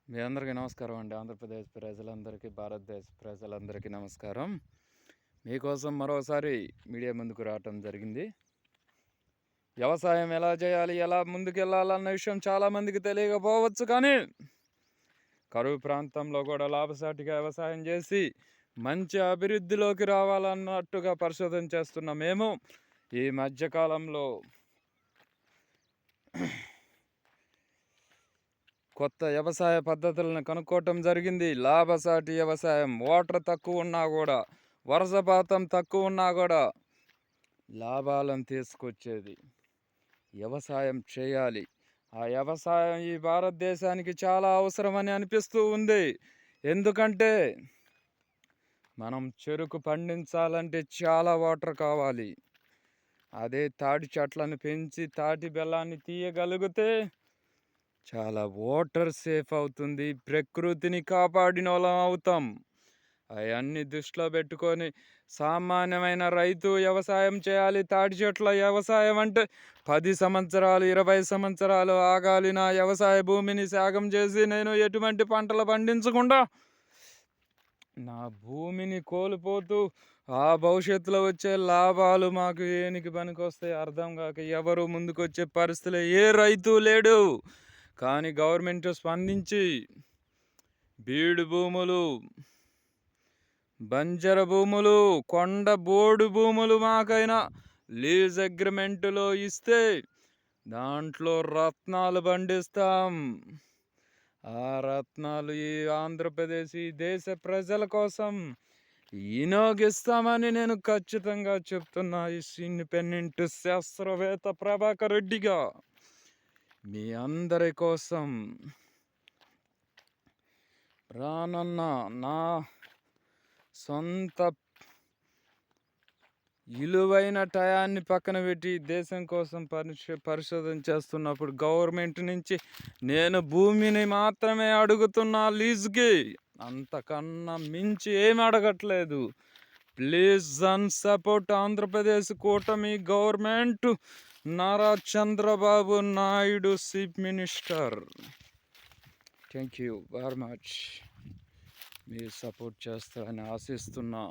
మీ అందరికీ నమస్కారం అండి. ఆంధ్రప్రదేశ్ ప్రజలందరికీ, భారతదేశ ప్రజలందరికీ నమస్కారం. మీకోసం మరోసారి మీడియా ముందుకు రావటం జరిగింది. వ్యవసాయం ఎలా చేయాలి, ఎలా ముందుకెళ్ళాలన్న విషయం చాలామందికి తెలియకపోవచ్చు. కానీ కరువు ప్రాంతంలో కూడా లాభసాటిగా వ్యవసాయం చేసి మంచి అభివృద్ధిలోకి రావాలన్నట్టుగా పరిశోధన చేస్తున్న మేము ఈ మధ్యకాలంలో కొత్త వ్యవసాయ పద్ధతులను కనుక్కోవటం జరిగింది. లాభసాటి వ్యవసాయం, వాటర్ తక్కువ ఉన్నా కూడా, వర్షపాతం తక్కువ ఉన్నా కూడా లాభాలను తీసుకొచ్చేది వ్యవసాయం చేయాలి. ఆ వ్యవసాయం ఈ భారతదేశానికి చాలా అవసరమని అనిపిస్తూ ఉంది. ఎందుకంటే మనం చెరుకు పండించాలంటే చాలా వాటర్ కావాలి. అదే తాటి చెట్లను పెంచి తాటి బెల్లాన్ని తీయగలిగితే చాలా వాటర్ సేఫ్ అవుతుంది. ప్రకృతిని కాపాడిన వాళ్ళం అవుతాం. అవన్నీ దృష్టిలో పెట్టుకొని సామాన్యమైన రైతు వ్యవసాయం చేయాలి. తాటి చెట్ల వ్యవసాయం అంటే 10 సంవత్సరాలు 20 సంవత్సరాలు ఆగాలి. నా వ్యవసాయ భూమిని త్యాగం చేసి నేను ఎటువంటి పంటలు పండించకుండా నా భూమిని కోల్పోతూ ఆ భవిష్యత్తులో వచ్చే లాభాలు మాకు ఏనికి పనికొస్తాయి అర్థం కాక ఎవరు ముందుకొచ్చే పరిస్థితులు ఏ రైతు లేడు. కానీ గవర్నమెంట్ స్పందించి బీడు భూములు, బంజర భూములు, కొండ బోర్డు భూములు మాకైనా లీజ్ అగ్రిమెంటులో ఇస్తే దాంట్లో రత్నాలు పండిస్తాం. ఆ రత్నాలు ఈ ఆంధ్రప్రదేశ్ ఈ దేశ ప్రజల కోసం వినియోగిస్తామని నేను ఖచ్చితంగా చెప్తున్నా. ఈ ఇండిపెండెంట్ శాస్త్రవేత్త ప్రభాకర్ రెడ్డిగా మీ అందరి కోసం రానున్న నా సొంత విలువైన టయాన్ని పక్కన పెట్టి దేశం కోసం పరిశోధన చేస్తున్నప్పుడు గవర్నమెంట్ నుంచి నేను భూమిని మాత్రమే అడుగుతున్నా లీజ్కి. అంతకన్నా మించి ఏమి అడగట్లేదు. ప్లీజ్ అండ్ సపోర్ట్ ఆంధ్రప్రదేశ్ కూటమి government, Nara Chandrababu Naidu chief minister. Thank you very much. మీరు సపోర్ట్ చేస్తారని ఆశిస్తున్నా.